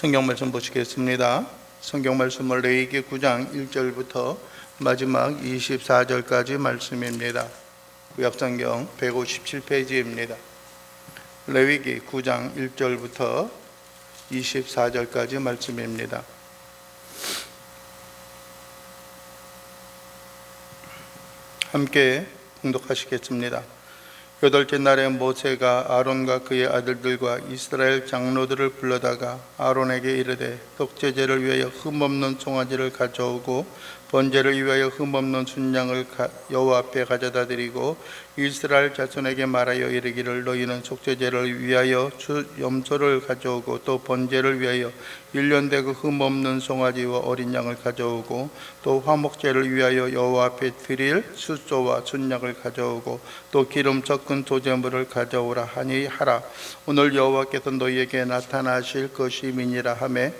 성경 말씀 보시겠습니다. 성경 말씀은 레위기 9장 1절부터 마지막 24절까지 말씀입니다. 구약성경 157페이지입니다. 레위기 9장 1절부터 24절까지 말씀입니다. 함께 봉독하시겠습니다. 여덟째 날에 모세가 아론과 그의 아들들과 이스라엘 장로들을 불러다가 아론에게 이르되 속죄제를 위하여 흠없는 송아지를 가져오고 번제를 위하여 흠없는 순양을 여호와 앞에 가져다 드리고 이스라엘 자손에게 말하여 이르기를 너희는 속죄제를 위하여 염소를 가져오고 또 번제를 위하여 1년 되고 흠없는 송아지와 어린 양을 가져오고 또 화목제를 위하여 여호와 앞에 드릴 숫소와 순양을 가져오고 또 기름 섞은 도제물을 가져오라 하니 하라. 오늘 여호와께서 너희에게 나타나실 것임이니라 하매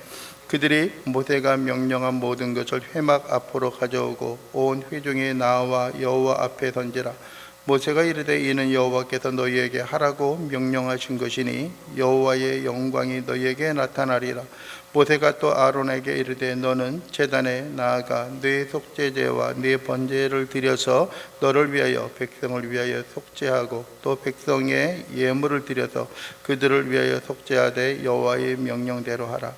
그들이 모세가 명령한 모든 것을 회막 앞으로 가져오고 온 회중이 나와 여호와 앞에 던지라. 모세가 이르되 이는 여호와께서 너희에게 하라고 명령하신 것이니 여호와의 영광이 너희에게 나타나리라. 모세가 또 아론에게 이르되 너는 제단에 나아가 네 속죄제와 네 번제를 드려서 너를 위하여 백성을 위하여 속죄하고 또 백성의 예물을 드려서 그들을 위하여 속죄하되 여호와의 명령대로 하라.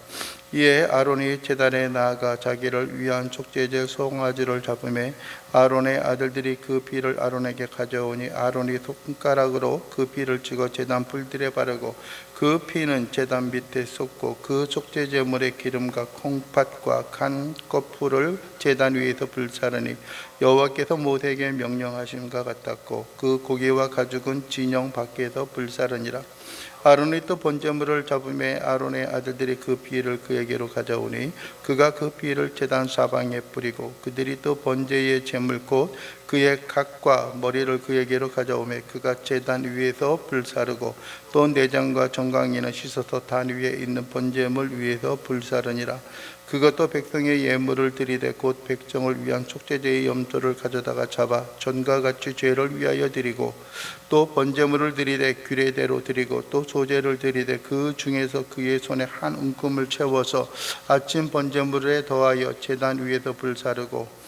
이에 아론이 제단에 나아가 자기를 위한 속죄제 송아지를 잡으매 아론의 아들들이 그 피를 아론에게 가져오니 아론이 손가락으로 그 피를 찍어 제단 불들에 바르고 그 피는 제단 밑에 쏟고 그 속죄제물의 기름과 콩팥과 간 거풀을 제단 위에서 불사르니 여호와께서 모세에게 명령하심과 같았고 그 고기와 가죽은 진영 밖에서 불사르니라. 아론이 또 번제물을 잡으매 아론의 아들들이 그 피를 그에게로 가져오니 그가 그 피를 제단 사방에 뿌리고 그들이 또 번제의 제물 곧 그의 각과 머리를 그에게로 가져오매 그가 제단 위에서 불사르고 또 내장과 정강이는 씻어서 단 위에 있는 번제물 위에서 불사르니라. 그것도 백성의 예물을 드리되 곧 백성을 위한 속죄제의 염소를 가져다가 잡아 전과 같이 죄를 위하여 드리고 또 번제물을 드리되 규례대로 드리고 또 소제를 드리되 그 중에서 그의 손에 한 움큼을 채워서 아침 번제물에 더하여 제단 위에서 불사르고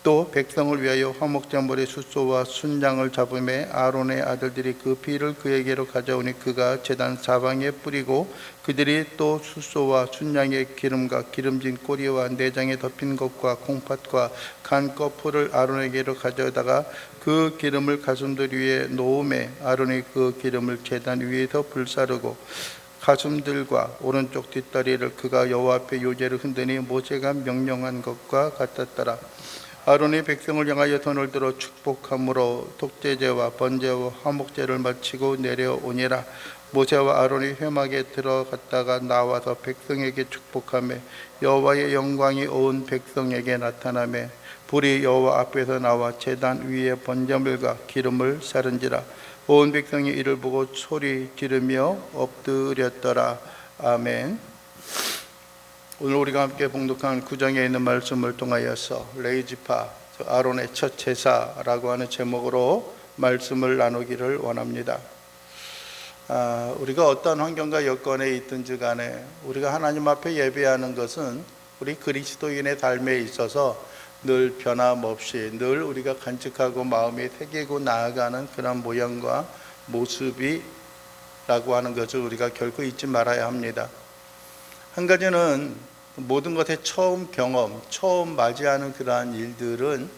또 백성을 위하여 화목제물의 숫소와 순양을 잡으매 아론의 아들들이 그 피를 그에게로 가져오니 그가 제단 사방에 뿌리고 그들이 또 숫소와 순양의 기름과 기름진 꼬리와 내장에 덮인 것과 콩팥과 간 거풀을 아론에게로 가져다가 그 기름을 가슴들 위에 놓음에 아론이 그 기름을 제단 위에서 불사르고 가슴들과 오른쪽 뒷다리를 그가 여호와 앞에 요제를 흔드니 모세가 명령한 것과 같았더라. 아론이 백성을 향하여 손을 들어 축복함으로 속죄제와 번제와 화목제를 마치고 내려오니라. 모세와 아론이 회막에 들어갔다가 나와서 백성에게 축복하며 여호와의 영광이 온 백성에게 나타나며 불이 여호와 앞에서 나와 제단 위에 번제물과 기름을 사른지라. 온 백성이 이를 보고 소리 지르며 엎드렸더라. 아멘. 오늘 우리가 함께 봉독한 9장에 있는 말씀을 통하여서 레위지파 아론의 첫 제사라고 하는 제목으로 말씀을 나누기를 원합니다. 우리가 어떤 환경과 여건에 있든지 간에 우리가 하나님 앞에 예배하는 것은 우리 그리스도인의 삶에 있어서 늘 변함없이 늘 우리가 간직하고 마음에 새기고 나아가는 그런 모양과 모습이라고 하는 것을 우리가 결코 잊지 말아야 합니다. 한 가지는 모든 것의 처음 경험, 처음 맞이하는 그러한 일들은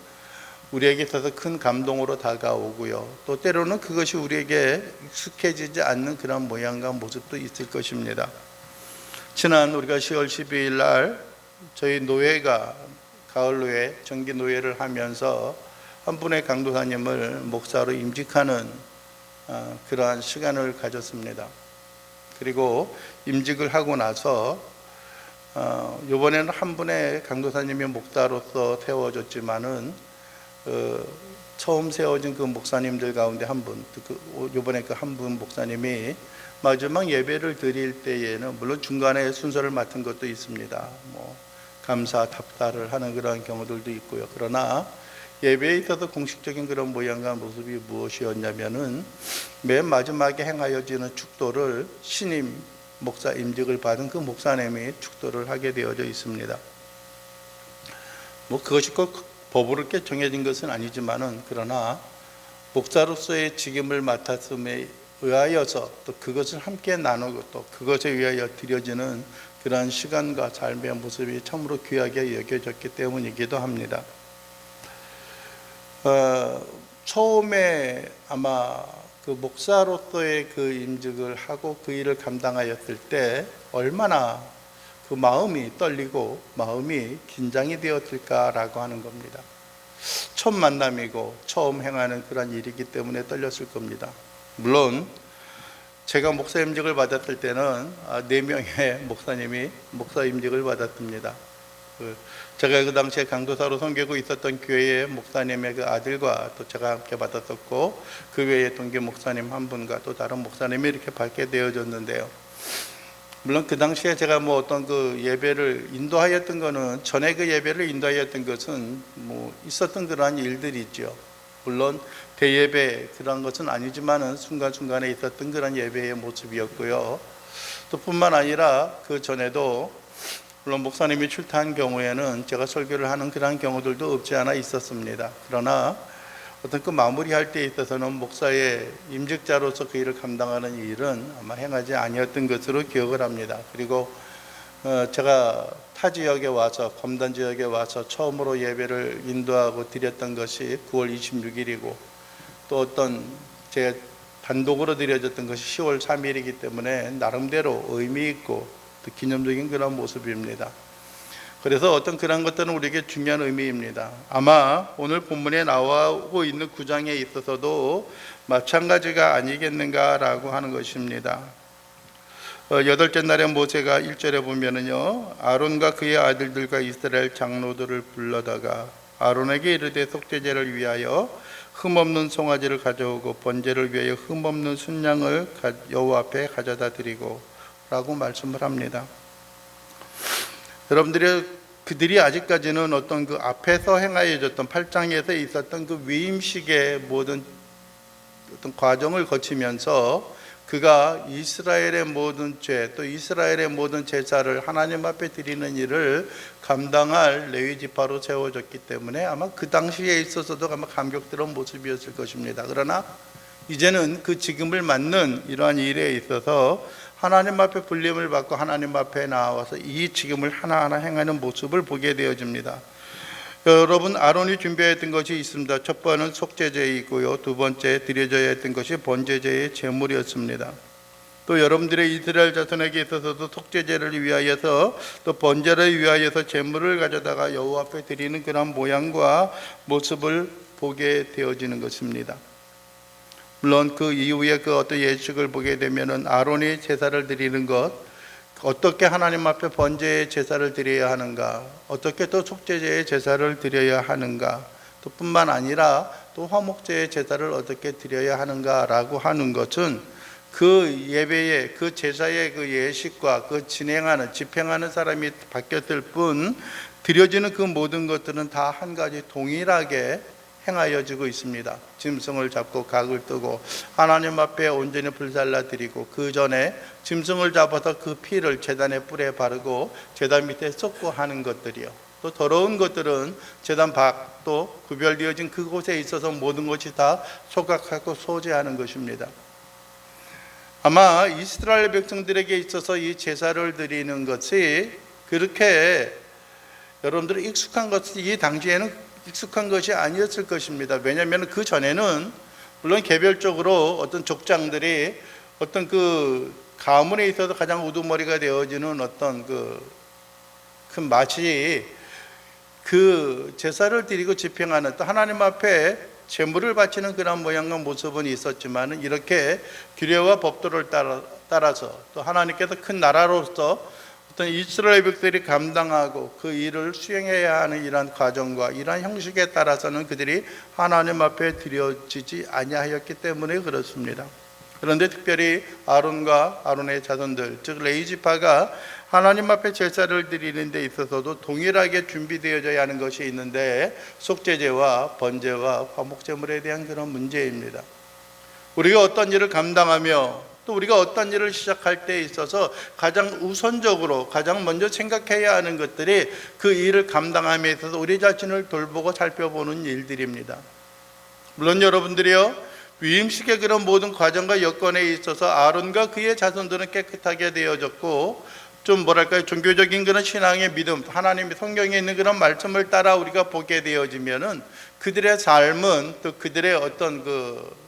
우리에게 있어서 큰 감동으로 다가오고요. 또 때로는 그것이 우리에게 익숙해지지 않는 그런 모양과 모습도 있을 것입니다. 지난 우리가 10월 12일 날 저희 노예가 가을 노예, 정기 노예를 하면서 한 분의 강도사님을 목사로 임직하는 그러한 시간을 가졌습니다. 그리고 임직을 하고 나서 이번에는 한 분의 강도사님이 목사로서 세워졌지만은 처음 세워진 그 목사님들 가운데 한 분, 이번에 그 한 분 목사님이 마지막 예배를 드릴 때에는 물론 중간에 순서를 맡은 것도 있습니다. 감사 답사를 하는 그런 경우들도 있고요. 그러나 예배에 있어서 공식적인 그런 모양과 모습이 무엇이었냐면은 맨 마지막에 행하여지는 축도를 신임 목사 임직을 받은 그 목사님이 축도를 하게 되어져 있습니다. 그것이 꼭 법으로 이렇게 정해진 것은 아니지만은, 그러나 목사로서의 직임을 맡았음에 의하여서 또 그것을 함께 나누고 또 그것에 의하여 드려지는 그러한 시간과 삶의 모습이 참으로 귀하게 여겨졌기 때문이기도 합니다. 처음에 아마 그 목사로서의 그 임직을 하고 그 일을 감당하였을 때 얼마나 그 마음이 떨리고 마음이 긴장이 되었을까라고 하는 겁니다. 처음 만남이고 처음 행하는 그런 일이기 때문에 떨렸을 겁니다. 물론 제가 목사 임직을 받았을 때는 4명의 목사님이 목사 임직을 받았습니다. 제가 그 당시에 강도사로 섬기고 있었던 교회의 목사님의 그 아들과 또 제가 함께 받았었고, 그 외에 동기 목사님 한 분과 또 다른 목사님이 이렇게 받게 되어졌는데요. 물론 그 당시에 제가 어떤 그 예배를 인도하였던 것은, 전에 그 예배를 인도하였던 것은 있었던 그러한 일들이 있죠. 물론 대예배 그런 것은 아니지만은 순간순간에 있었던 그런 예배의 모습이었고요. 또 뿐만 아니라 그 전에도 물론 목사님이 출타한 경우에는 제가 설교를 하는 그런 경우들도 없지 않아 있었습니다. 그러나 어떤 그 마무리할 때 있어서는 목사의 임직자로서 그 일을 감당하는 일은 아마 행하지 아니었던 것으로 기억을 합니다. 그리고 제가 타 지역에 와서, 검단 지역에 와서 처음으로 예배를 인도하고 드렸던 것이 9월 26일이고 또 어떤 제 단독으로 드려졌던 것이 10월 3일이기 때문에 나름대로 의미 있고 또 기념적인 그런 모습입니다. 그래서 어떤 그런 것들은 우리에게 중요한 의미입니다. 아마 오늘 본문에 나오고 있는 구장에 있어서도 마찬가지가 아니겠는가라고 하는 것입니다. 8째 날에 모세가 1절에 보면은요, 아론과 그의 아들들과 이스라엘 장로들을 불러다가 아론에게 이르되 속죄제를 위하여 흠없는 송아지를 가져오고 번제를 위하여 흠없는 순양을 여호와 앞에 가져다 드리고 라고 말씀을 합니다. 여러분들이 그들이 아직까지는 어떤 그 앞에서 행하여졌던 8장에서 있었던 그 위임식의 모든 어떤 과정을 거치면서 그가 이스라엘의 모든 죄, 또 이스라엘의 모든 제사를 하나님 앞에 드리는 일을 감당할 레위 지파로 세워졌기 때문에 아마 그 당시에 있어서도 아마 감격스러운 모습이었을 것입니다. 그러나 이제는 그 직임을 맡는 이러한 일에 있어서 하나님 앞에 불림을 받고 하나님 앞에 나와서 이 직임을 하나하나 행하는 모습을 보게 되어집니다. 여러분, 아론이 준비했던 것이 있습니다. 첫 번은 속죄제이고요, 두 번째 드려져야 했던 것이 번제제의 제물이었습니다. 또 여러분들의 이스라엘 자손에게 있어서도 속죄제를 위하여서 또 번제를 위하여서 제물을 가져다가 여호와 앞에 드리는 그런 모양과 모습을 보게 되어지는 것입니다. 물론 그 이후에 그 어떤 예식을 보게 되면은 아론이 제사를 드리는 것, 어떻게 하나님 앞에 번제의 제사를 드려야 하는가, 어떻게 또 속죄제의 제사를 드려야 하는가, 또 뿐만 아니라 또 화목제의 제사를 어떻게 드려야 하는가라고 하는 것은 그 예배의 그 제사의 그 예식과 그 집행하는 사람이 바뀌었을 뿐 드려지는 그 모든 것들은 다 한 가지 동일하게 행하여지고 있습니다. 짐승을 잡고 각을 뜨고 하나님 앞에 온전히 불살라 드리고, 그 전에 짐승을 잡아서 그 피를 제단의 뿔에 바르고 제단 밑에 쏟고 하는 것들이요, 또 더러운 것들은 제단 밖 또 구별되어진 그곳에 있어서 모든 것이 다 소각하고 소제하는 것입니다. 아마 이스라엘 백성들에게 있어서 이 제사를 드리는 것이 그렇게 여러분들이 익숙한 것이 이 당시에는 익숙한 것이 아니었을 것입니다. 왜냐하면 그 전에는 물론 개별적으로 어떤 족장들이 어떤 그 가문에 있어서 가장 우두머리가 되어지는 어떤 큰 마치 그 제사를 드리고 집행하는, 또 하나님 앞에 제물을 바치는 그런 모양과 모습은 있었지만, 이렇게 규례와 법도를 따라서 또 하나님께서 큰 나라로서 어떤 이스라엘 백성들이 감당하고 그 일을 수행해야 하는 이러한 과정과 이러한 형식에 따라서는 그들이 하나님 앞에 드려지지 아니하였기 때문에 그렇습니다. 그런데 특별히 아론과 아론의 자손들, 즉 레위 지파가 하나님 앞에 제사를 드리는 데 있어서도 동일하게 준비되어져야 하는 것이 있는데, 속죄제와 번제와 화목제물에 대한 그런 문제입니다. 우리가 어떤 일을 감당하며 또 우리가 어떤 일을 시작할 때 있어서 가장 우선적으로 가장 먼저 생각해야 하는 것들이 그 일을 감당함에 있어서 우리 자신을 돌보고 살펴보는 일들입니다. 물론 여러분들이요, 위임식의 그런 모든 과정과 여건에 있어서 아론과 그의 자손들은 깨끗하게 되어졌고, 좀 뭐랄까요, 종교적인 그런 신앙의 믿음, 하나님의 성경에 있는 그런 말씀을 따라 우리가 보게 되어지면은 그들의 삶은, 또 그들의 어떤 그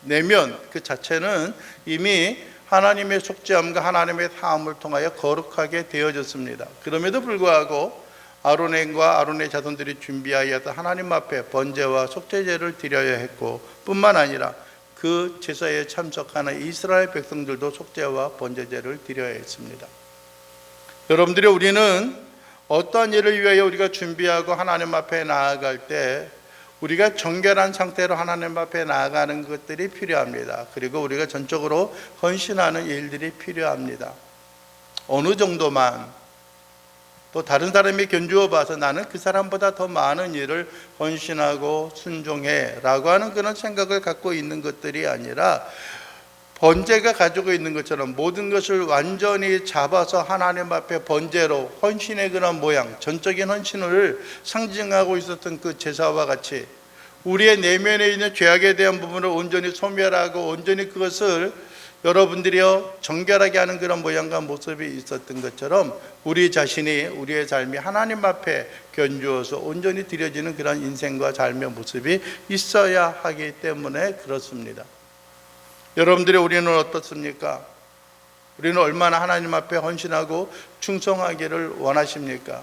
내면 그 자체는 이미 하나님의 속죄함과 하나님의 사함을 통하여 거룩하게 되어졌습니다. 그럼에도 불구하고 아론과 아론의 자손들이 준비하여서 하나님 앞에 번제와 속죄제를 드려야 했고, 뿐만 아니라 그 제사에 참석하는 이스라엘 백성들도 속죄와 번제제를 드려야 했습니다. 여러분들이, 우리는 어떠한 일을 위하여 우리가 준비하고 하나님 앞에 나아갈 때 우리가 정결한 상태로 하나님 앞에 나아가는 것들이 필요합니다. 그리고 우리가 전적으로 헌신하는 일들이 필요합니다. 어느 정도만, 또 다른 사람이 견주어 봐서 나는 그 사람보다 더 많은 일을 헌신하고 순종해 라고 하는 그런 생각을 갖고 있는 것들이 아니라, 번제가 가지고 있는 것처럼 모든 것을 완전히 잡아서 하나님 앞에 번제로 헌신의 그런 모양, 전적인 헌신을 상징하고 있었던 그 제사와 같이 우리의 내면에 있는 죄악에 대한 부분을 온전히 소멸하고 온전히 그것을 여러분들이요 정결하게 하는 그런 모양과 모습이 있었던 것처럼, 우리 자신이, 우리의 삶이 하나님 앞에 견주어서 온전히 드려지는 그런 인생과 삶의 모습이 있어야 하기 때문에 그렇습니다. 여러분들이, 우리는 어떻습니까? 우리는 얼마나 하나님 앞에 헌신하고 충성하기를 원하십니까?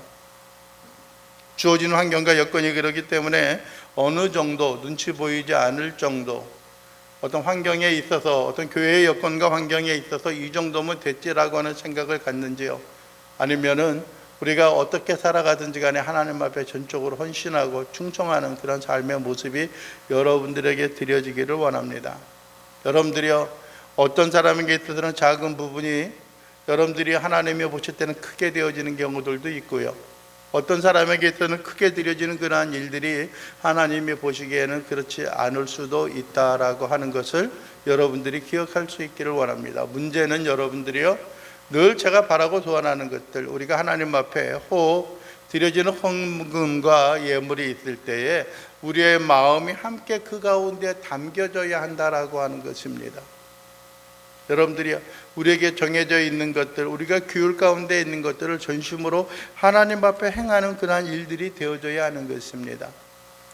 주어진 환경과 여건이 그렇기 때문에 어느 정도 눈치 보이지 않을 정도, 어떤 환경에 있어서, 어떤 교회의 여건과 환경에 있어서 이 정도면 됐지라고 하는 생각을 갖는지요? 아니면은 우리가 어떻게 살아가든지 간에 하나님 앞에 전적으로 헌신하고 충성하는 그런 삶의 모습이 여러분들에게 드려지기를 원합니다. 여러분들이요, 어떤 사람에게 있어서는 작은 부분이 여러분들이 하나님이 보실 때는 크게 되어지는 경우들도 있고요, 어떤 사람에게 있어서는 크게 드려지는 그러한 일들이 하나님이 보시기에는 그렇지 않을 수도 있다라고 하는 것을 여러분들이 기억할 수 있기를 원합니다. 문제는 여러분들이요, 늘 제가 바라고 소원하는 것들, 우리가 하나님 앞에 드려지는 헌금과 예물이 있을 때에 우리의 마음이 함께 그 가운데 담겨져야 한다라고 하는 것입니다. 여러분들이 우리에게 정해져 있는 것들, 우리가 규율 가운데 있는 것들을 전심으로 하나님 앞에 행하는 그러한 일들이 되어져야 하는 것입니다.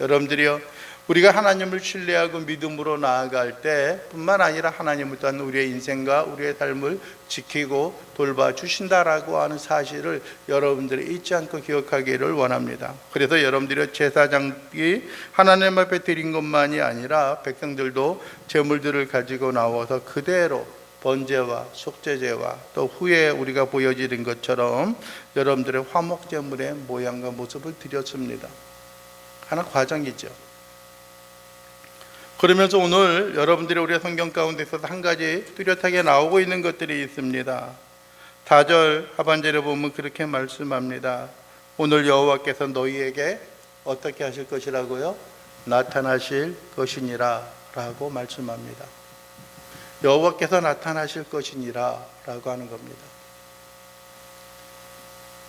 여러분들이요, 우리가 하나님을 신뢰하고 믿음으로 나아갈 때 뿐만 아니라 하나님을 또한 우리의 인생과 우리의 삶을 지키고 돌봐주신다라고 하는 사실을 여러분들이 잊지 않고 기억하기를 원합니다. 그래서 여러분들이 제사장이 하나님 앞에 드린 것만이 아니라 백성들도 제물들을 가지고 나와서 그대로 번제와 속죄제와 또 후에 우리가 보여지는 것처럼 여러분들의 화목제물의 모양과 모습을 드렸습니다. 하나 과정이죠. 그러면서 오늘 여러분들이 우리의 성경 가운데 있어서 한 가지 뚜렷하게 나오고 있는 것들이 있습니다. 4절 하반절에 보면 그렇게 말씀합니다. 오늘 여호와께서 너희에게 어떻게 하실 것이라고요? 나타나실 것이니라 라고 말씀합니다. 여호와께서 나타나실 것이니라 라고 하는 겁니다.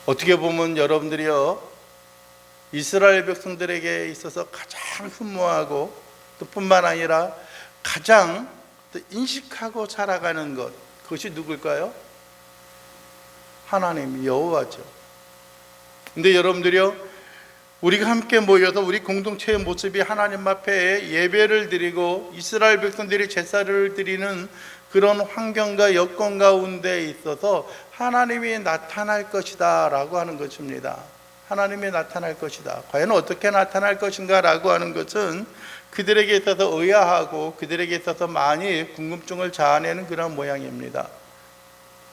어떻게 보면 여러분들이요, 이스라엘 백성들에게 있어서 가장 흠모하고 또 뿐만 아니라 가장 인식하고 살아가는 것, 그것이 누굴까요? 하나님, 여호와죠. 근데 여러분들이요, 우리가 함께 모여서 우리 공동체의 모습이 하나님 앞에 예배를 드리고 이스라엘 백성들이 제사를 드리는 그런 환경과 여건 가운데 있어서 하나님이 나타날 것이다 라고 하는 것입니다. 하나님이 나타날 것이다. 과연 어떻게 나타날 것인가 라고 하는 것은 그들에게 있어서 의아하고 그들에게 있어서 많이 궁금증을 자아내는 그런 모양입니다.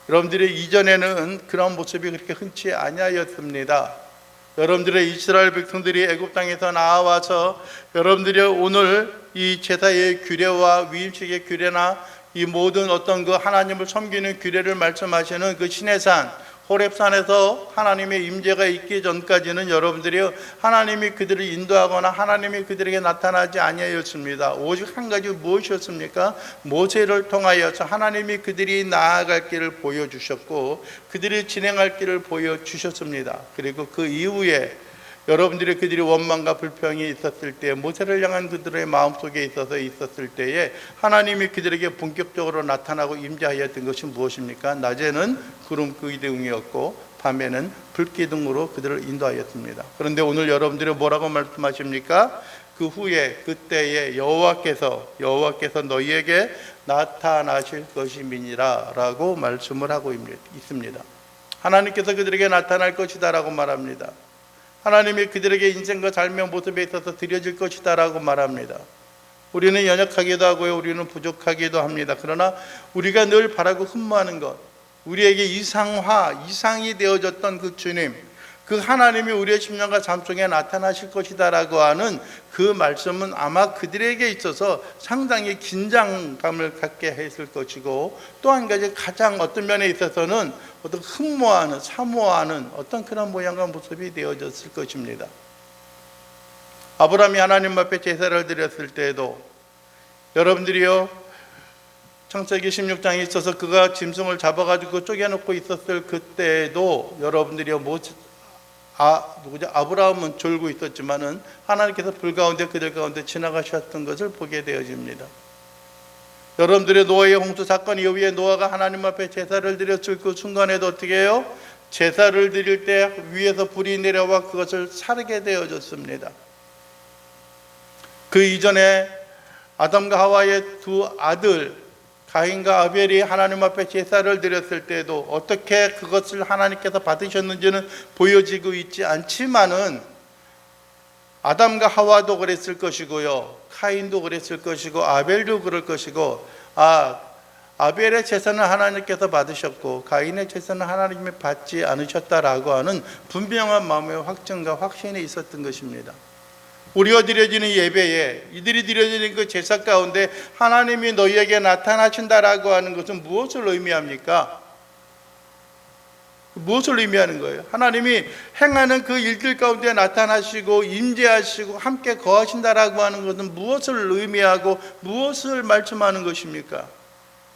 여러분들이 이전에는 그런 모습이 그렇게 흔치 아니하였습니다. 여러분들의 이스라엘 백성들이 애굽 땅에서 나와서 여러분들이 오늘 이 제사의 규례와 위임식의 규례나 이 모든 어떤 그 하나님을 섬기는 규례를 말씀하시는 그 시내산 호렙산에서 하나님의 임재가 있기 전까지는 여러분들이 하나님이 그들을 인도하거나 하나님이 그들에게 나타나지 아니하였습니다. 오직 한 가지 무엇이었습니까? 모세를 통하여서 하나님이 그들이 나아갈 길을 보여주셨고 그들이 진행할 길을 보여주셨습니다. 그리고 그 이후에 여러분들이 그들이 원망과 불평이 있었을 때, 모세를 향한 그들의 마음속에 있었을 때에 하나님이 그들에게 본격적으로 나타나고 임재하였던 것이 무엇입니까? 낮에는 구름 기둥이었고 밤에는 불기둥으로 그들을 인도하였습니다. 그런데 오늘 여러분들이 뭐라고 말씀하십니까? 그 후에 그때에 여호와께서 너희에게 나타나실 것임이니라 라고 말씀을 하고 있습니다. 하나님께서 그들에게 나타날 것이다 라고 말합니다. 하나님이 그들에게 인생과 삶의 모습에 있어서 드려질 것이다 라고 말합니다. 우리는 연약하기도 하고요, 우리는 부족하기도 합니다. 그러나 우리가 늘 바라고 흠모하는 것, 우리에게 이상이 되어졌던 그 주님, 그 하나님이 우리의 심령과 삶 속에 나타나실 것이다 라고 하는 그 말씀은 아마 그들에게 있어서 상당히 긴장감을 갖게 했을 것이고, 또 한 가지 가장 어떤 면에 있어서는 어떤 흠모하는, 사모하는 어떤 그런 모양과 모습이 되어졌을 것입니다. 아브라함이 하나님 앞에 제사를 드렸을 때에도 여러분들이요, 창세기 16장에 있어서 그가 짐승을 잡아가지고 쪼개놓고 있었을 그때에도 여러분들이요, 아브라함은 졸고 있었지만은 하나님께서 불 가운데 그들 가운데 지나가셨던 것을 보게 되어집니다. 여러분들의 노아의 홍수 사건 이후에 노아가 하나님 앞에 제사를 드렸을 그 순간에도 어떻게 해요? 제사를 드릴 때 위에서 불이 내려와 그것을 사르게 되어졌습니다. 그 이전에 아담과 하와의 두 아들 가인과 아벨이 하나님 앞에 제사를 드렸을 때도 어떻게 그것을 하나님께서 받으셨는지는 보여지고 있지 않지만은 아담과 하와도 그랬을 것이고요, 카인도 그랬을 것이고 아벨도 그럴 것이고, 아벨의 제사는 하나님께서 받으셨고 가인의 제사는 하나님이 받지 않으셨다라고 하는 분명한 마음의 확증과 확신이 있었던 것입니다. 우리가 드려지는 예배에, 이들이 드려지는 그 제사 가운데 하나님이 너희에게 나타나신다라고 하는 것은 무엇을 의미합니까? 무엇을 의미하는 거예요? 하나님이 행하는 그 일들 가운데 나타나시고 임재하시고 함께 거하신다라고 하는 것은 무엇을 의미하고 무엇을 말씀하는 것입니까?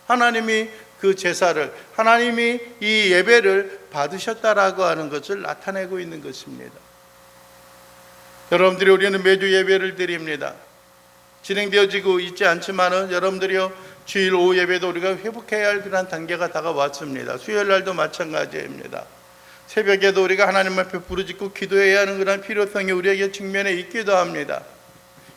하나님이 그 제사를, 하나님이 이 예배를 받으셨다라고 하는 것을 나타내고 있는 것입니다. 여러분들이, 우리는 매주 예배를 드립니다. 진행되어지고 있지 않지만은 여러분들이요, 주일 오후 예배도 우리가 회복해야 할 그런 단계가 다가왔습니다. 수요일 날도 마찬가지입니다. 새벽에도 우리가 하나님 앞에 부르짖고 기도해야 하는 그런 필요성이 우리에게 직면해 있기도 합니다.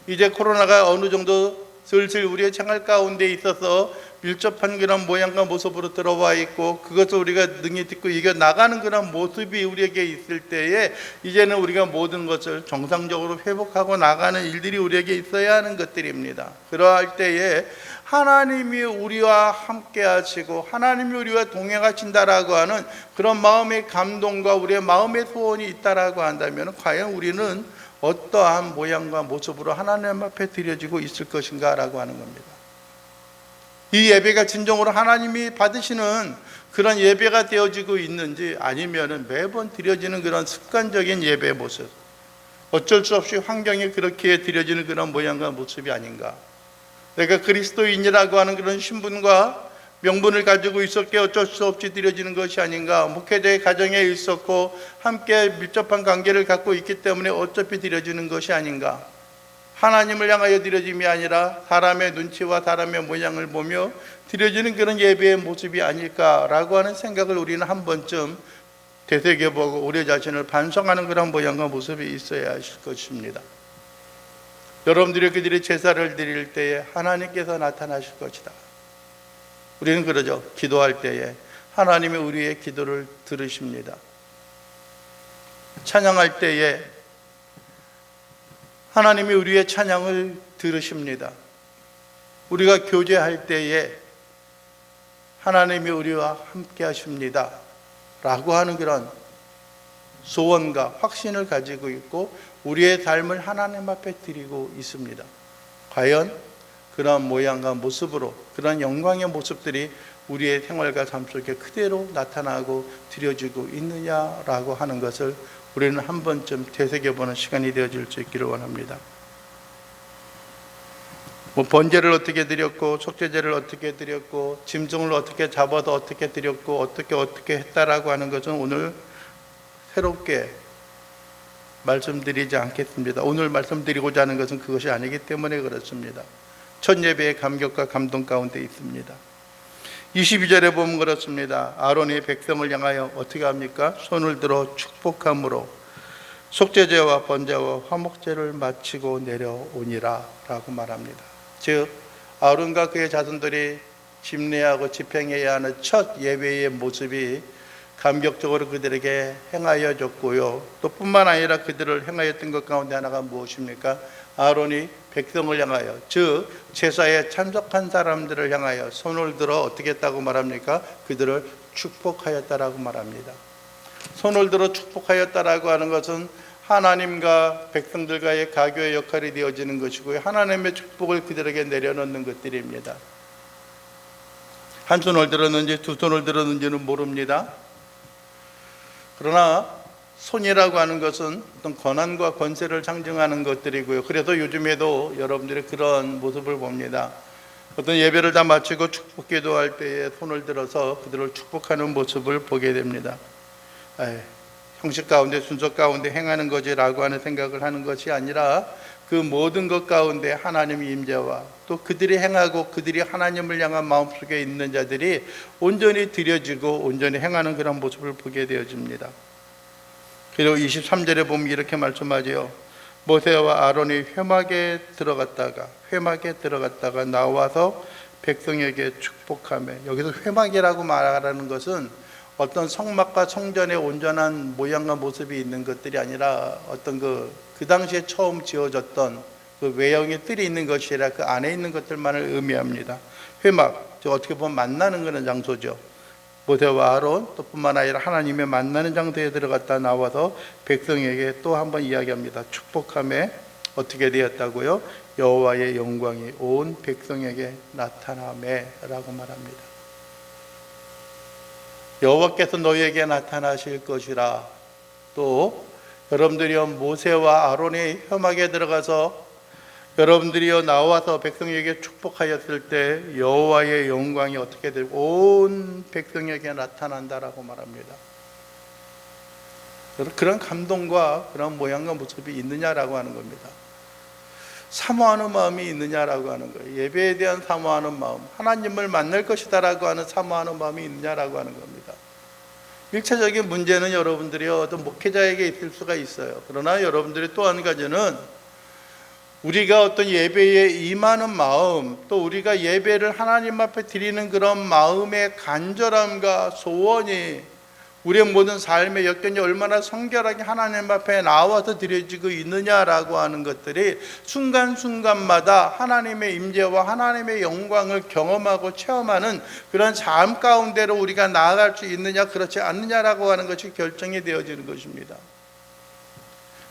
이제 코로나가 어느 정도 슬슬 우리의 생활 가운데 있어서 밀접한 그런 모양과 모습으로 들어와 있고 그것을 우리가 능히 딛고 이겨나가는 그런 모습이 우리에게 있을 때에 이제는 우리가 모든 것을 정상적으로 회복하고 나가는 일들이 우리에게 있어야 하는 것들입니다. 그러할 때에 하나님이 우리와 함께 하시고 하나님이 우리와 동행하신다라고 하는 그런 마음의 감동과 우리의 마음의 소원이 있다라고 한다면 과연 우리는 어떠한 모양과 모습으로 하나님 앞에 드려지고 있을 것인가 라고 하는 겁니다. 이 예배가 진정으로 하나님이 받으시는 그런 예배가 되어지고 있는지, 아니면 매번 드려지는 그런 습관적인 예배의 모습, 어쩔 수 없이 환경이 그렇게 드려지는 그런 모양과 모습이 아닌가. 내가 그리스도인이라고 하는 그런 신분과 명분을 가지고 있었기에 어쩔 수 없이 드려지는 것이 아닌가. 목회자의 가정에 있었고 함께 밀접한 관계를 갖고 있기 때문에 어차피 드려지는 것이 아닌가. 하나님을 향하여 드려짐이 아니라 사람의 눈치와 사람의 모양을 보며 드려지는 그런 예배의 모습이 아닐까라고 하는 생각을 우리는 한 번쯤 되새겨보고 우리 자신을 반성하는 그런 모양과 모습이 있어야 할 것입니다. 여러분들이 그들이 제사를 드릴 때에 하나님께서 나타나실 것이다. 우리는 그러죠. 기도할 때에 하나님이 우리의 기도를 들으십니다. 찬양할 때에 하나님이 우리의 찬양을 들으십니다. 우리가 교제할 때에 하나님이 우리와 함께 하십니다 라고 하는 그런 소원과 확신을 가지고 있고 우리의 삶을 하나님 앞에 드리고 있습니다. 과연 그런 모양과 모습으로, 그런 영광의 모습들이 우리의 생활과 삶 속에 그대로 나타나고 드려지고 있느냐라고 하는 것을 우리는 한 번쯤 되새겨보는 시간이 되어질 수 있기를 원합니다. 번제를 어떻게 드렸고 속죄제를 어떻게 드렸고 짐승을 어떻게 잡아서 어떻게 드렸고 어떻게 했다라고 하는 것은 오늘 새롭게 말씀드리지 않겠습니다. 오늘 말씀드리고자 하는 것은 그것이 아니기 때문에 그렇습니다. 첫 예배의 감격과 감동 가운데 있습니다. 22절에 보면 그렇습니다. 아론이 백성을 향하여 어떻게 합니까? 손을 들어 축복함으로 속죄제와 번제와 화목제를 마치고 내려오니라 라고 말합니다. 즉 아론과 그의 자손들이 집례하고 집행해야 하는 첫 예배의 모습이 감격적으로 그들에게 행하여 줬고요. 또 뿐만 아니라 그들을 행하였던 것 가운데 하나가 무엇입니까? 아론이 백성을 향하여, 즉 제사에 참석한 사람들을 향하여 손을 들어 어떻게 했다고 말합니까? 그들을 축복하였다라고 말합니다. 손을 들어 축복하였다라고 하는 것은 하나님과 백성들과의 가교의 역할이 되어지는 것이고요. 하나님의 축복을 그들에게 내려놓는 것들입니다. 한 손을 들었는지 두 손을 들었는지는 모릅니다. 그러나 손이라고 하는 것은 어떤 권한과 권세를 상징하는 것들이고요. 그래서 요즘에도 여러분들이 그런 모습을 봅니다. 어떤 예배를 다 마치고 축복 기도할 때에 손을 들어서 그들을 축복하는 모습을 보게 됩니다. 형식 가운데 순서 가운데 행하는 거지라고 하는 생각을 하는 것이 아니라 그 모든 것 가운데 하나님의 임재와 또 그들이 행하고 그들이 하나님을 향한 마음속에 있는 자들이 온전히 드려지고 온전히 행하는 그런 모습을 보게 되어집니다. 그리고 23절에 보면 이렇게 말씀하죠. 모세와 아론이 회막에 들어갔다가 나와서 백성에게 축복하며, 여기서 회막이라고 말하는 것은 어떤 성막과 성전의 온전한 모양과 모습이 있는 것들이 아니라 어떤 그 당시에 처음 지어졌던 그 외형의 뜰이 있는 것이 아니라 그 안에 있는 것들만을 의미합니다. 회막, 즉 어떻게 보면 만나는 그런 장소죠. 모세와 아론 또 뿐만 아니라 하나님의 만나는 장소에 들어갔다 나와서 백성에게 또 한번 이야기합니다. 축복함에 어떻게 되었다고요? 여호와의 영광이 온 백성에게 나타나매 라고 말합니다. 여호와께서 너희에게 나타나실 것이라. 또 여러분들이요 모세와 아론이 회막에 들어가서 여러분들이요 나와서 백성에게 축복하였을 때 여호와의 영광이 어떻게 되고 온 백성에게 나타난다라고 말합니다. 그런 감동과 그런 모양과 모습이 있느냐라고 하는 겁니다. 사모하는 마음이 있느냐라고 하는 거예요. 예배에 대한 사모하는 마음, 하나님을 만날 것이다라고 하는 사모하는 마음이 있느냐라고 하는 겁니다. 일차적인 문제는 여러분들이 어떤 목회자에게 있을 수가 있어요. 그러나 여러분들이 또 한 가지는 우리가 어떤 예배에 임하는 마음, 또 우리가 예배를 하나님 앞에 드리는 그런 마음의 간절함과 소원이 우리의 모든 삶의 여건이 얼마나 성결하게 하나님 앞에 나와서 드려지고 있느냐라고 하는 것들이 순간순간마다 하나님의 임재와 하나님의 영광을 경험하고 체험하는 그런 삶 가운데로 우리가 나아갈 수 있느냐 그렇지 않느냐라고 하는 것이 결정이 되어지는 것입니다.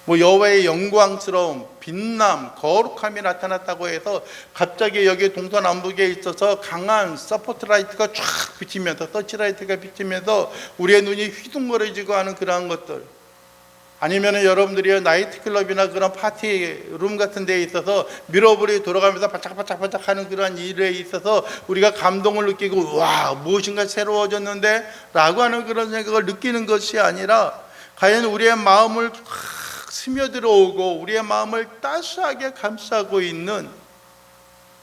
여호와의 영광스러움, 빛남, 거룩함이 나타났다고 해서 갑자기 여기 동서남북에 있어서 강한 서포트라이트가 쫙 비치면서, 서치라이트가 비치면서 우리의 눈이 휘둥그레지고 하는 그러한 것들, 아니면 여러분들이 나이트클럽이나 그런 파티룸 같은 데에 있어서 미러볼이 돌아가면서 바짝바짝 하는 그런 일에 있어서 우리가 감동을 느끼고 와 무엇인가 새로워졌는데 라고 하는 그런 생각을 느끼는 것이 아니라 과연 우리의 마음을 스며들어오고 우리의 마음을 따스하게 감싸고 있는,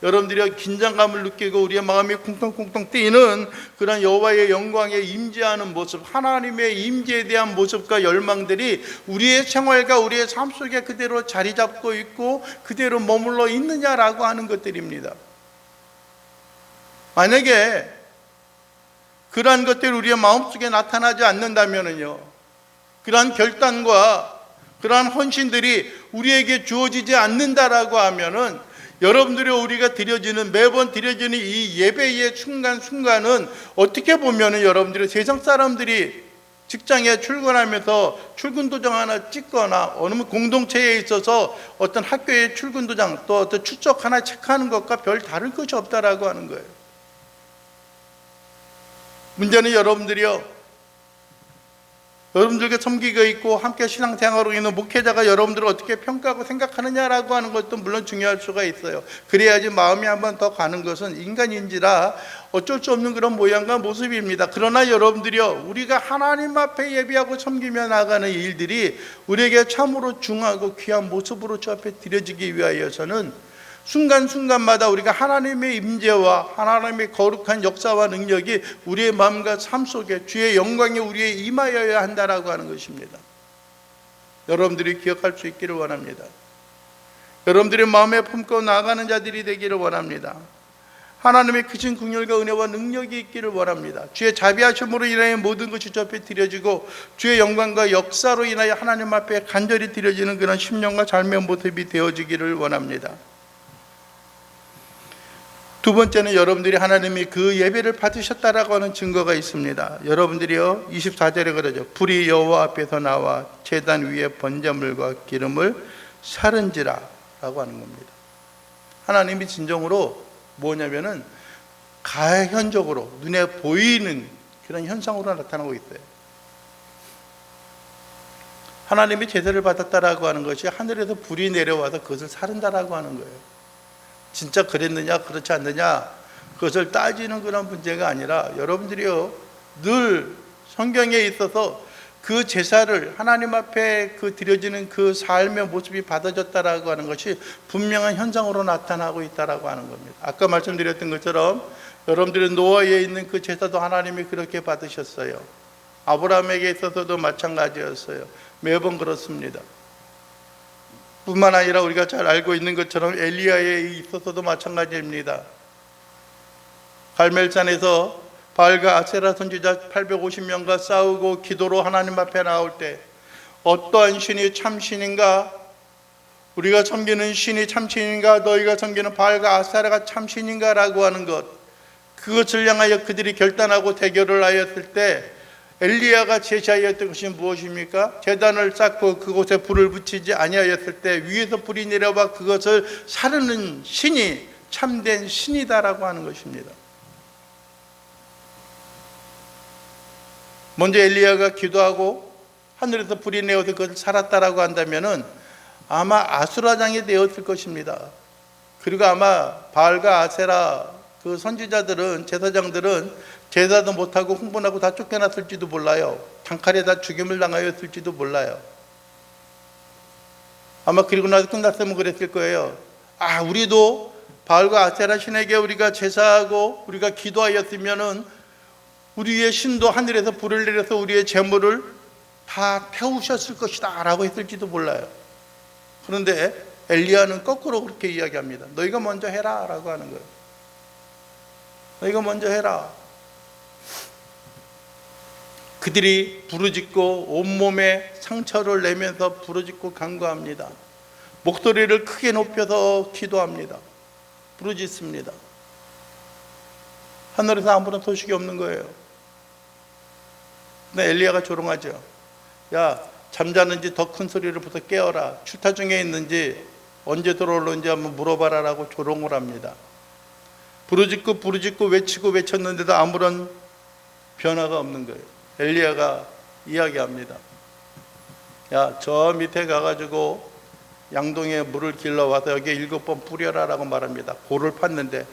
여러분들이 긴장감을 느끼고 우리의 마음이 쿵텅쿵텅 뛰는 그런 여호와의 영광에 임재하는 모습, 하나님의 임재에 대한 모습과 열망들이 우리의 생활과 우리의 삶 속에 그대로 자리 잡고 있고 그대로 머물러 있느냐라고 하는 것들입니다. 만약에 그러한 것들이 우리의 마음속에 나타나지 않는다면요, 그러한 결단과 그러한 헌신들이 우리에게 주어지지 않는다라고 하면은 여러분들이 우리가 매번 드려지는 이 예배의 순간순간은 어떻게 보면은 여러분들이 세상 사람들이 직장에 출근하면서 출근 도장 하나 찍거나 어느 공동체에 있어서 어떤 학교의 출근 도장 또 어떤 추적 하나 체크하는 것과 별 다를 것이 없다라고 하는 거예요. 문제는 여러분들과 섬기고 있고 함께 신앙생활하고 있는 목회자가 여러분들을 어떻게 평가하고 생각하느냐라고 하는 것도 물론 중요할 수가 있어요. 그래야지 마음이 한번 더 가는 것은 인간인지라 어쩔 수 없는 그런 모양과 모습입니다. 그러나 여러분들이요, 우리가 하나님 앞에 예배하고 섬기며 나가는 일들이 우리에게 참으로 중하고 귀한 모습으로 주 앞에 드려지기 위하여서는 순간순간마다 우리가 하나님의 임재와 하나님의 거룩한 역사와 능력이 우리의 마음과 삶 속에 주의 영광이 우리에 임하여야 한다라고 하는 것입니다. 여러분들이 기억할 수 있기를 원합니다. 여러분들의 마음에 품고 나아가는 자들이 되기를 원합니다. 하나님의 크신 긍휼과 은혜와 능력이 있기를 원합니다. 주의 자비하심으로 인하여 모든 것이 주 앞에 드려지고 주의 영광과 역사로 인하여 하나님 앞에 간절히 드려지는 그런 심령과 삶의 모습이 되어지기를 원합니다. 두 번째는 여러분들이 하나님이 그 예배를 받으셨다라고 하는 증거가 있습니다. 여러분들이요, 24절에 그러죠. 불이 여호와 앞에서 나와 제단 위에 번제물과 기름을 사른지라 라고 하는 겁니다. 하나님이 진정으로 뭐냐면은 가현적으로 눈에 보이는 그런 현상으로 나타나고 있어요. 하나님이 제사를 받았다라고 하는 것이 하늘에서 불이 내려와서 그것을 사른다라고 하는 거예요. 진짜 그랬느냐 그렇지 않느냐 그것을 따지는 그런 문제가 아니라 여러분들이요, 늘 성경에 있어서 그 제사를 하나님 앞에 그 드려지는 그 삶의 모습이 받아졌다라고 하는 것이 분명한 현상으로 나타나고 있다라고 하는 겁니다. 아까 말씀드렸던 것처럼 여러분들의 노아에 있는 그 제사도 하나님이 그렇게 받으셨어요. 아브라함에게 있어서도 마찬가지였어요. 매번 그렇습니다. 뿐만 아니라 우리가 잘 알고 있는 것처럼 엘리야에 있어서도 마찬가지입니다. 갈멜산에서 바알과 아세라 선지자 850명과 싸우고 기도로 하나님 앞에 나올 때 어떠한 신이 참 신인가, 우리가 섬기는 신이 참 신인가, 너희가 섬기는 바알과 아세라가 참 신인가 라고 하는 것, 그것을 향하여 그들이 결단하고 대결을 하였을 때 엘리야가 제시하였던 것이 무엇입니까? 제단을 쌓고 그곳에 불을 붙이지 아니하였을 때 위에서 불이 내려와 그것을 사르는 신이 참된 신이다라고 하는 것입니다. 먼저 엘리야가 기도하고 하늘에서 불이 내어서 그것을 살았다라고 한다면은 아마 아수라장이 되었을 것입니다. 그리고 아마 바알과 아세라 그 선지자들은, 제사장들은 제사도 못하고 흥분하고 다 쫓겨났을지도 몰라요. 단칼에 다 죽임을 당하였을지도 몰라요. 아마 그리고 나서 끝났으면 그랬을 거예요. 아, 우리도 바알과 아세라 신에게 우리가 제사하고 우리가 기도하였으면은 우리의 신도 하늘에서 불을 내려서 우리의 재물을 다 태우셨을 것이다 라고 했을지도 몰라요. 그런데 엘리야는 거꾸로 그렇게 이야기합니다. 너희가 먼저 해라 라고 하는 거예요. 너희가 먼저 해라. 그들이 부르짖고 온몸에 상처를 내면서 부르짖고 간구합니다. 목소리를 크게 높여서 기도합니다. 부르짖습니다. 하늘에서 아무런 소식이 없는 거예요. 근데 엘리야가 조롱하죠. 야, 잠자는지 더 큰 소리를 부터 깨어라. 출타 중에 있는지 언제 들어올는지 한번 물어봐라 라고 조롱을 합니다. 부르짖고 외치고 외쳤는데도 아무런 변화가 없는 거예요. 엘리야가 이야기합니다. 야, 저 밑에 가가지고 양동이에 물을 길러와서 여기에 7번 뿌려라 라고 말합니다. 골을 팠는데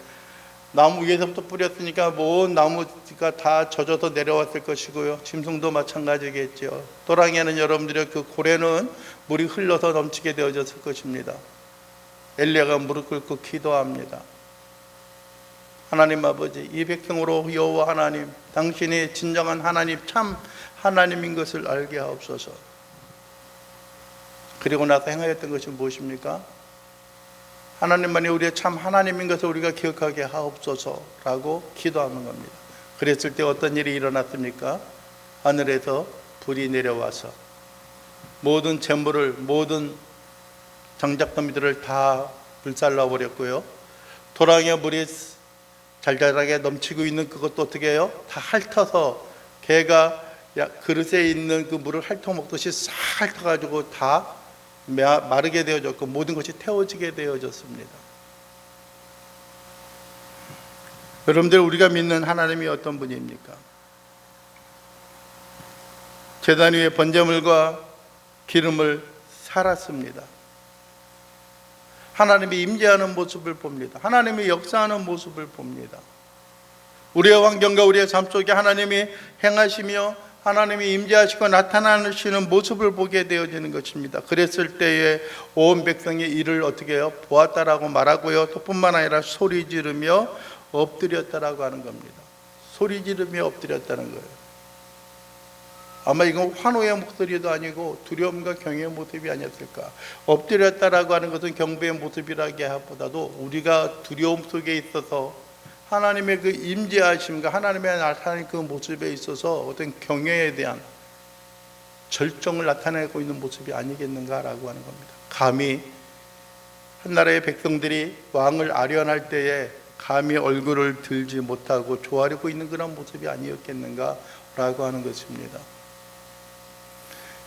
나무 위에서부터 뿌렸으니까 온 나무가 다 젖어서 내려왔을 것이고요. 짐승도 마찬가지겠죠. 또랑에는 여러분들의 그 골에는 물이 흘러서 넘치게 되어졌을 것입니다. 엘리야가 무릎 꿇고 기도합니다. 하나님 아버지, 이 백성으로 여호와 하나님, 당신이 진정한 하나님, 참 하나님인 것을 알게 하옵소서. 그리고 나서 행하였던 것이 무엇입니까? 하나님만이 우리의 참 하나님인 것을 우리가 기억하게 하옵소서라고 기도하는 겁니다. 그랬을 때 어떤 일이 일어났습니까? 하늘에서 불이 내려와서 모든 재물을, 모든 장작더미들을 다 불살라 버렸고요. 도랑에 물이 잘잘하게 넘치고 있는 그것도 어떻게 해요? 다 핥아서 개가 그릇에 있는 그 물을 핥아먹듯이 싹 핥아가지고 다 마르게 되어졌고 모든 것이 태워지게 되어졌습니다. 여러분들, 우리가 믿는 하나님이 어떤 분입니까? 제단 위에 번제물과 기름을 살았습니다. 하나님이 임재하는 모습을 봅니다. 하나님이 역사하는 모습을 봅니다. 우리의 환경과 우리의 삶 속에 하나님이 행하시며 하나님이 임재하시고 나타나시는 모습을 보게 되어지는 것입니다. 그랬을 때에 온 백성이 이를 어떻게 해요? 보았다라고 말하고요. 또 뿐만 아니라 소리 지르며 엎드렸다라고 하는 겁니다. 소리 지르며 엎드렸다는 거예요. 아마 이건 환호의 목소리도 아니고 두려움과 경외의 모습이 아니었을까. 엎드렸다라고 하는 것은 경배의 모습이라기보다도 우리가 두려움 속에 있어서 하나님의 그 임재하심과 하나님의 나타나는 그 모습에 있어서 어떤 경외에 대한 절정을 나타내고 있는 모습이 아니겠는가라고 하는 겁니다. 감히 한 나라의 백성들이 왕을 아련할 때에 감히 얼굴을 들지 못하고 조아리고 있는 그런 모습이 아니었겠는가라고 하는 것입니다.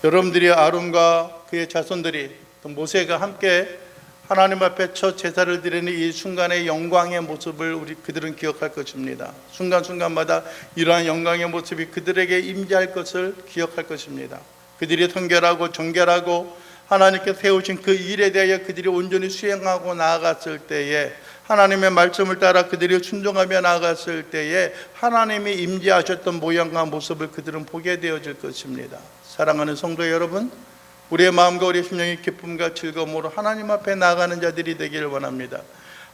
여러분들이 아론과 그의 자손들이 또 모세가 함께 하나님 앞에 첫 제사를 드리는 이 순간의 영광의 모습을 그들은 기억할 것입니다. 순간순간마다 이러한 영광의 모습이 그들에게 임재할 것을 기억할 것입니다. 그들이 성결하고 정결하고 하나님께 세우신 그 일에 대하여 그들이 온전히 수행하고 나아갔을 때에 하나님의 말씀을 따라 그들이 순종하며 나아갔을 때에 하나님이 임재하셨던 모양과 모습을 그들은 보게 되어질 것입니다. 사랑하는 성도 여러분, 우리의 마음과 우리의 심령의 기쁨과 즐거움으로 하나님 앞에 나아가는 자들이 되기를 원합니다.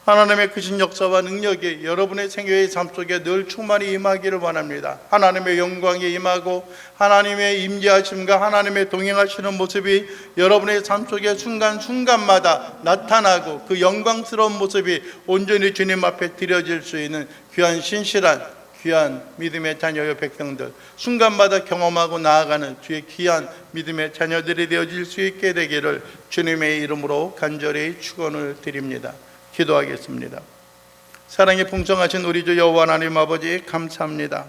하나님의 크신 역사와 능력이 여러분의 생애의 삶 속에 늘 충만히 임하기를 원합니다. 하나님의 영광이 임하고 하나님의 임재하심과 하나님의 동행하시는 모습이 여러분의 삶 속에 순간순간마다 나타나고 그 영광스러운 모습이 온전히 주님 앞에 드려질 수 있는 귀한 신실한 귀한 믿음의 자녀의 백성들, 순간마다 경험하고 나아가는 주의 귀한 믿음의 자녀들이 되어질 수 있게 되기를 주님의 이름으로 간절히 축원을 드립니다. 기도하겠습니다. 사랑이 풍성하신 우리 주 여호와 하나님 아버지, 감사합니다.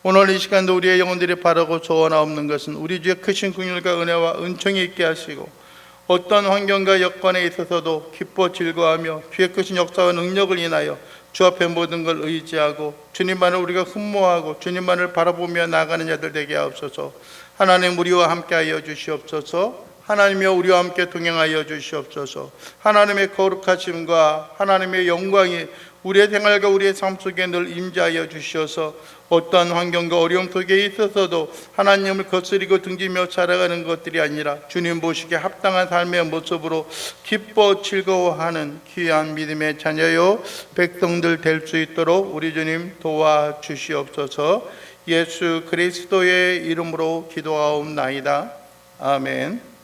오늘 이 시간도 우리의 영혼들이 바라고 소원하옵는 것은 우리 주의 크신 긍휼과 은혜와 은총이 있게 하시고 어떤 환경과 여건에 있어서도 기뻐 즐거워하며 주의 크신 역사와 능력을 인하여 주 앞에 모든 걸 의지하고 주님만을 우리가 흠모하고 주님만을 바라보며 나아가는 자들 되게 하옵소서. 하나님, 우리와 함께하여 주시옵소서. 하나님이여, 우리와 함께 동행하여 주시옵소서. 하나님의 거룩하심과 하나님의 영광이 우리의 생활과 우리의 삶 속에 늘 임재하여 주시어서 어떠한 환경과 어려움 속에 있어서도 하나님을 거스리고 등지며 살아가는 것들이 아니라 주님 보시기에 합당한 삶의 모습으로 기뻐 즐거워하는 귀한 믿음의 자녀요 백성들 될 수 있도록 우리 주님 도와주시옵소서. 예수 그리스도의 이름으로 기도하옵나이다. 아멘.